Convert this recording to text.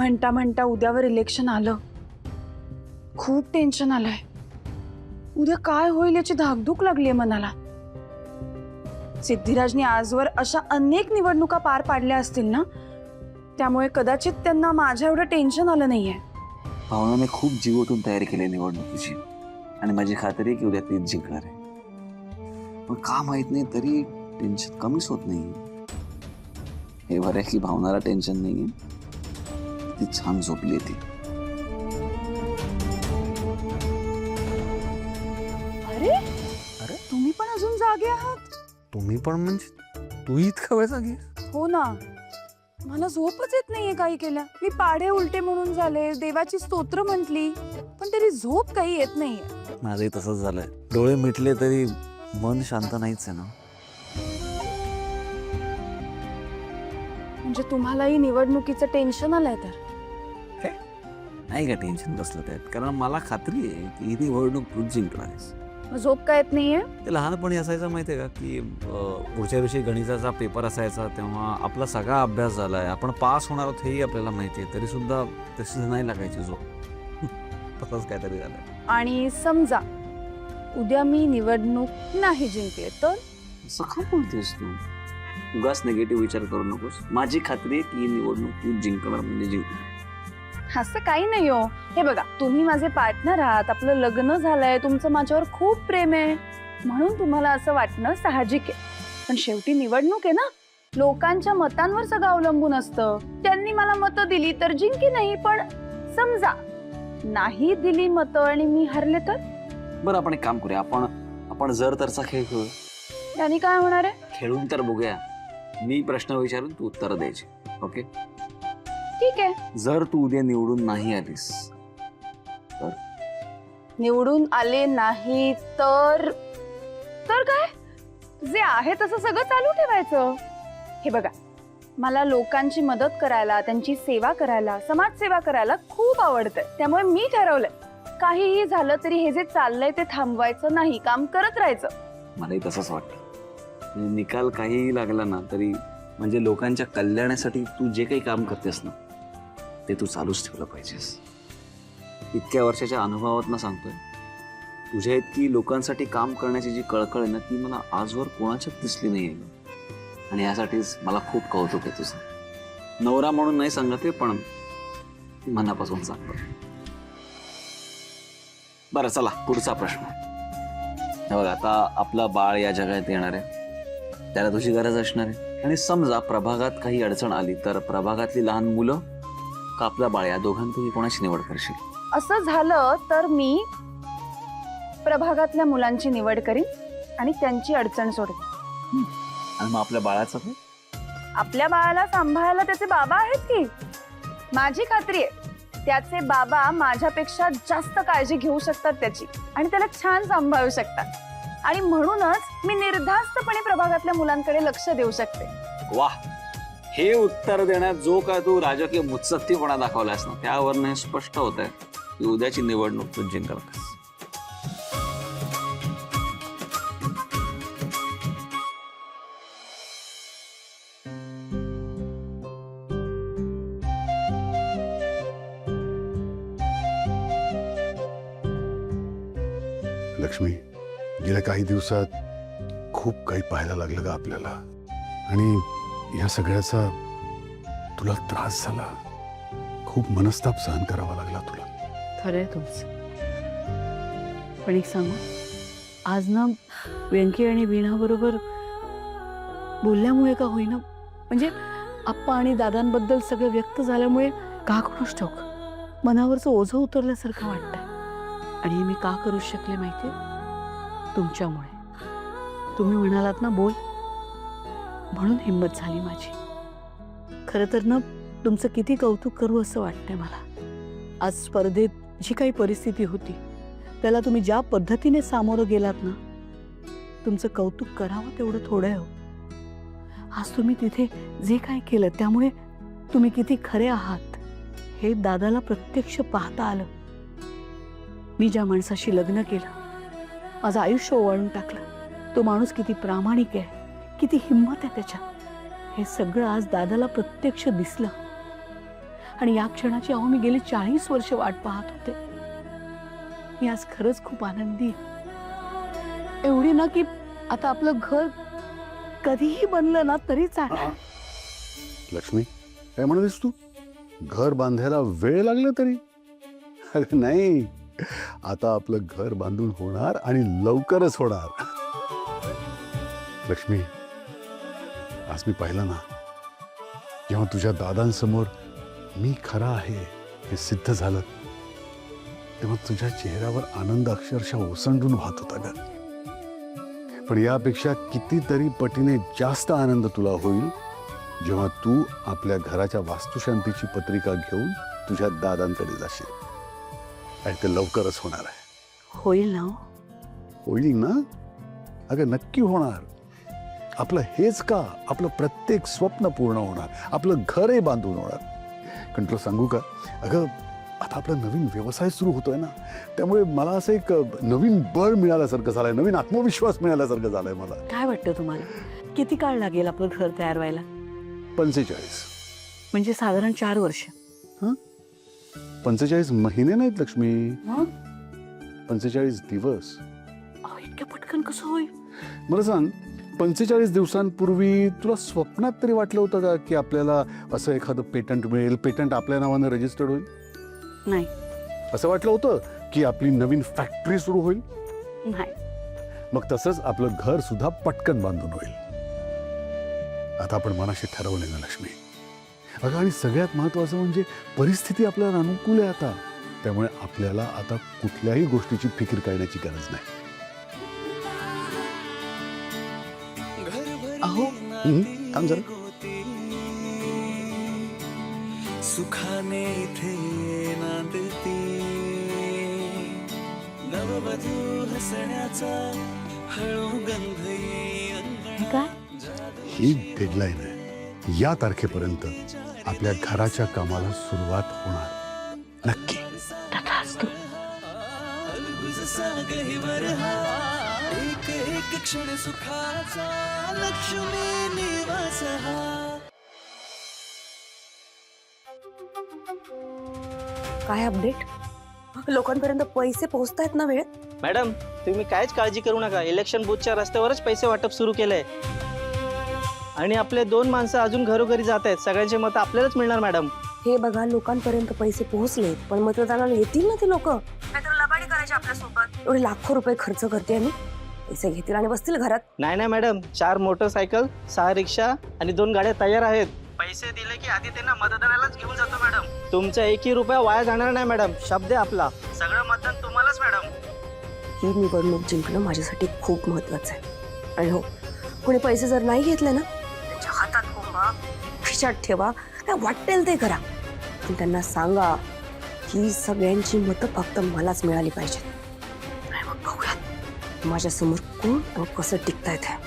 म्हणता म्हणता उद्यावर इलेक्शन आलं. खूप टेन्शन आलंय. उद्या काय होईल याची धाकधूक लागलीये मनाला. सिद्धिराजनी आजवर अशा अनेक निवडणुका पार पाडल्या असतील ना, त्यामुळे कदाचित त्यांना माझ्या एवढं टेन्शन आलं नाहीये. भावनाने खूप जीव ओतून तयारी केली निवडणुकीची आणि माझी खात्री आहे की उद्या तीच जिंकणार आहे. पण का माहित नाही तरी टेन्शन कमीच होत नाही. हे बरं आहे की भावनाला टेन्शन नाहीये. ती छान झोपली ती. अरे अरे तुम्ही पण अजून जागे आहात? तुम्ही पण म्हणजे तू इतका वेळ जागी? हो ना, मला झोपच येत नाहीये काही केलं. मी पाढे उलटे म्हणून झाले, देवाची स्तोत्र म्हटली, पण तरी झोप काही येत नाहीये. माझंही तसंच झालंय. डोळे मिटले तरी मन शांत नाहीच आहे ना. म्हणजे तुम्हालाही निवडणुकीचं टेन्शन आलंय तर? नाही का टेन्शन कसलं त्यात, कारण मला खात्री आहे की ही निवडणूक तूच जिंकणार आहेस. मग झोप काय येत नाहीये? ते लहानपणी असायचं माहिती आहे का की पुढच्या दिवशी गणिताचा पेपर असायचा तेव्हा आपला सगळा अभ्यास झालाय, आपण पास होणार आहोत हेही आपल्याला माहिती आहे, तरी सुद्धा तशी नाही लागायची झोप. तसंच काहीतरी झालंय. आणि समजा उद्या मी निवडणूक नाही जिंकले तर? असं का बोलतेस तू? उगाच निगेटिव्ह विचार करू नकोस. माझी खात्री आहे की ही निवडणूक तू जिंकणार म्हणजे जिंकणार. असं काही नाही हो. हे बघा, तुम्ही माझे पार्टनर आहात, आपलं लग्न झालंय, तुमचं माझ्यावर खूप प्रेम आहे, म्हणून तुम्हाला असं वाटणं साहजिक आहे. पण शेवटी निवडणूक आहे ना, लोकांच्या मतांवर सगळं अवलंबून असतं. त्यांनी मला मतं दिली तर जिंकी नाही, पण समजा नाही दिली मतं आणि मी हरले तर? बरं आपण एक काम करूया. आपण जर तरचा खेळ खेळू. त्यांनी काय होणार आहे? खेळून तर बघूया. मी प्रश्न विचारून तू उत्तर द्यायची. ओके? ठीक आहे. जर तू उद्या निवडून नाही आलीस तर? निवडून आले नाही तर? तर काय, जे आहे तसं सगळं चालू ठेवायचं. हे बघा, मला लोकांची मदत करायला, त्यांची सेवा करायला, समाजसेवा करायला खूप आवडतं. त्यामुळे मी ठरवलंय काहीही झालं तरी हे जे चाललंय ते थांबवायचं नाही, काम करत राहायचं. मलाही तसंच वाटतं. म्हणजे निकाल काहीही लागला ना तरी म्हणजे लोकांच्या कल्याणासाठी तू जे काही काम करतेस ना ते तू चालूच ठेवलं पाहिजेस. इतक्या वर्षाच्या अनुभवातनं सांगतोय, तुझ्या इतकी लोकांसाठी काम करण्याची जी कळकळ आहे ना ती मला आजवर कोणाच्याच दिसली नाहीये. आणि यासाठीच मला खूप कौतुक आहे तुझं. नवरा म्हणून नाही सांगत आहे, पण मनापासून सांगतो. बरं चला पुढचा प्रश्न. हे बघा, आता आपलं बाळ या जगात येणार आहे, त्याला तुझी गरज असणार आहे. आणि समजा प्रभागात काही अडचण आली तर प्रभागातली लहान मुलं का आपला बाळ, या दोघांपैकी कोणाची निवड करशील? असं झालं तर मी प्रभागातल्या मुलांची निवड करीन आणि त्यांची अडचण सोडवीन. आणि मग आपल्या बाळाचं काय? आपल्या बाळाला सांभाळायला त्याचे बाबा आहेत की. माझी खात्री आहे त्याचे बाबा माझ्यापेक्षा जास्त काळजी घेऊ शकतात त्याची, आणि त्याला छान सांभाळू शकतात. आणि म्हणूनच मी निर्धास्तपणे प्रभागातल्या मुलांकडे लक्ष देऊ शकते. वाह, हे उत्तर देण्यात जो काय तू राजकीय मुत्सद्दीपणा दाखवलास ना त्यावरनं हे स्पष्ट होत आहे की उद्याची निवडणूक तू जिंकणारस. लक्ष्मी, गेल्या काही दिवसात खूप काही पाहायला लागलं का आपल्याला, आणि या सगळ्याचा तुला त्रास झाला. खूप मनस्ताप सहन करावा लागला तुला. खरंय तुमचं. पण एक सांगू, आज ना व्यंकी आणि वीणा बरोबर बोलल्यामुळे का होईना, म्हणजे आप्पा आणि दादांबद्दल सगळं व्यक्त झाल्यामुळे का कोणास ठाऊक मनावरचं ओझं उतरल्यासारखं वाटतंय. आणि हे मी का करू शकले माहितीये? तुमच्यामुळे. तुम्ही म्हणालात ना बोल, म्हणून हिंमत झाली माझी. खरं तर ना तुमचं किती कौतुक करू असं वाटतंय मला. आज स्पर्धेत जी काही परिस्थिती होती त्याला तुम्ही ज्या पद्धतीने सामोरं गेलात ना, तुमचं कौतुक करावं तेवढं थोडं आहे हो. आज तुम्ही तिथे जे काही केलं त्यामुळे तुम्ही किती खरे आहात हे दादाला प्रत्यक्ष पाहता आलं. मी ज्या माणसाशी लग्न केलं, माझं आयुष्य ओवाळून टाकलं, तो माणूस किती प्रामाणिक आहे, किती हिंमत आहे त्याच्यात, हे सगळं आज दादाला प्रत्यक्ष दिसलं. आणि या क्षणाची अहो मी गेली 40 वर्ष वाट पाहत होते. मी आज खरंच खूप आनंदी आहे. एवढी ना की आता आपलं घर कधीही बनलं ना तरी चालेल. लक्ष्मी, काय म्हणतेस तू? घर बांधायला वेळ लागला तरी? अरे नाही, आता आपलं घर बांधून होणार आणि लवकरच होणार. लक्ष्मी, आज मी पाहिलं ना, जेव्हा तुझ्या दादांसमोर मी खरा आहे हे सिद्ध झालं, तेव्हा तुझ्या चेहऱ्यावर आनंद अक्षरशः ओसंडून वाहत होता ग. पण यापेक्षा कितीतरी पटीने जास्त आनंद तुला होईल जेव्हा तू आपल्या घराच्या वास्तुशांतीची पत्रिका घेऊन तुझ्या दादांकडे जाशील. आणि ते लवकरच होणार आहे. होईल ना हो? होईल ना? अगं नक्की होणार. आपलं हेच का, आपलं प्रत्येक स्वप्न पूर्ण होणार, आपलं घरही बांधून होणार. कारण तुला सांगू का, अगं आता आपला नवीन व्यवसाय सुरू होतोय ना, त्यामुळे मला असं एक नवीन बळ मिळाल्यासारखं झालंय, नवीन आत्मविश्वास मिळाल्यासारखं झालंय मला. काय वाटतं तुम्हाला, किती काळ लागेल आपलं घर तयार व्हायला? 45. म्हणजे साधारण 4 वर्ष. 45 महिने नाहीत लक्ष्मी, 45 दिवस. अहो, इतक्या पटकन कसं होईल? मला सांग, 45 दिवसांपूर्वी तुला स्वप्नात तरी वाटलं होतं का की आपल्याला असं एखादं पेटंट मिळेल, पेटंट आपल्या नावानं रजिस्टर्ड होईल? नाही. असं वाटलं होतं की आपली नवीन फॅक्टरी सुरू होईल? नाही. मग तसंच आपलं घर सुद्धा पटकन बांधून होईल. आता आपण मनाशी ठरवले ना लक्ष्मी. अगं आणि सगळ्यात महत्वाचं म्हणजे परिस्थिती आपल्याला अनुकूल आहे आता, त्यामुळे आपल्याला आता कुठल्याही गोष्टीची फिकीर करण्याची गरज नाही. अहो थांब जरा. सुखाने इथे नांदती नववधू हसण्याचा हळू गंध हे काय? ही डेडलाईन आहे. या तारखेपर्यंत आपल्या घराच्या कामाला सुरुवात होणार नक्की. तथास्तु. अलगुज सागहीवर हा एक एक क्षण सुखाचा लक्ष्मी निवास हा. काय अपडेट? लोकांपर्यंत पैसे पोहोचतायत ना वेळेत? मॅडम, तुम्ही काहीच काळजी करू नका. इलेक्शन बूथच्या रस्त्यावरच पैसे वाटप सुरू केलंय आणि आपले 2 माणसं अजून घरोघरी जात आहेत. सगळ्यांचे मत आपल्यालाच मिळणार मॅडम. हे बघा, लोकांपर्यंत पैसे पोहोचले, पण मतदानाला येतील ना ते लोक? लबाडी करायचे आपल्यासोबत. एवढे लाखो रुपये खर्च करते मी, पैसे घेतील आणि बसतील घरात. नाही नाही मॅडम, 4 मोटरसायकल, 6 रिक्षा आणि 2 गाड्या तयार आहेत. पैसे दिले की आधी त्यांना मतदानालाच घेऊन जातो मॅडम. तुमचा 1ही रुपया वाया जाणार नाही मॅडम. शब्द आहे आपला. सगळं मतदान तुम्हालाच मॅडम. ही निवडणूक जिंकणं माझ्यासाठी खूप महत्वाचं आहे. आणि हो, कोणी पैसे जर नाही घेतले ना, त्यांच्या हातात कोंबा, खिशात ठेवा, काय वाटेल ते करा, पण त्यांना सांगा ही सगळ्यांची मतं फक्त मलाच मिळाली पाहिजेत. आणि मग बघूयात माझ्यासमोर कोण आणि कसं टिकता येते.